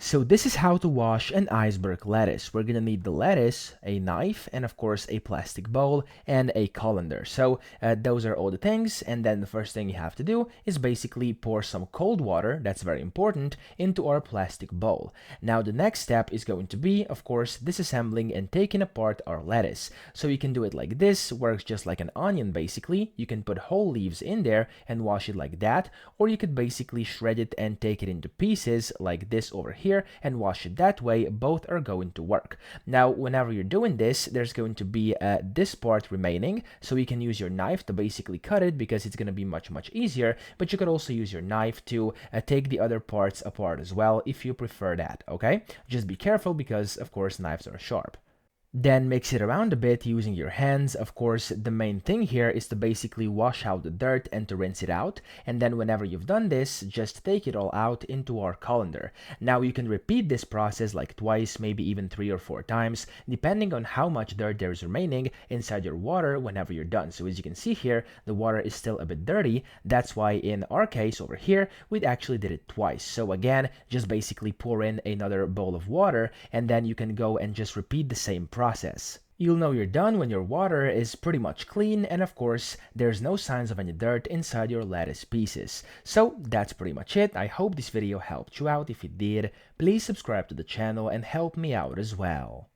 So this is how to wash an iceberg lettuce. We're gonna need the lettuce, a knife, and of course a plastic bowl and a colander. So those are all the things, and then the first thing you have to do is basically pour some cold water, that's very important, into our plastic bowl. Now the next step is going to be, of course, disassembling and taking apart our lettuce. So you can do it like this, works just like an onion basically. You can put whole leaves in there and wash it like that, or you could basically shred it and take it into pieces like this over here and wash it that way. Both are going to work. Now whenever you're doing this, there's going to be this part remaining, so you can use your knife to basically cut it because it's going to be much easier, but you could also use your knife to take the other parts apart as well if you prefer that. Okay, just be careful because of course knives are sharp. Then mix it around a bit using your hands. Of course, the main thing here is to basically wash out the dirt and to rinse it out. And then whenever you've done this, just take it all out into our colander. Now you can repeat this process like twice, maybe even 3 or 4 times, depending on how much dirt there is remaining inside your water whenever you're done. So as you can see here, the water is still a bit dirty. That's why in our case over here, we actually did it twice. So again, just basically pour in another bowl of water, and then you can go and just repeat the same process. You'll know you're done when your water is pretty much clean, and of course there's no signs of any dirt inside your lettuce pieces. So that's pretty much it. I hope this video helped you out. If it did, please subscribe to the channel and help me out as well.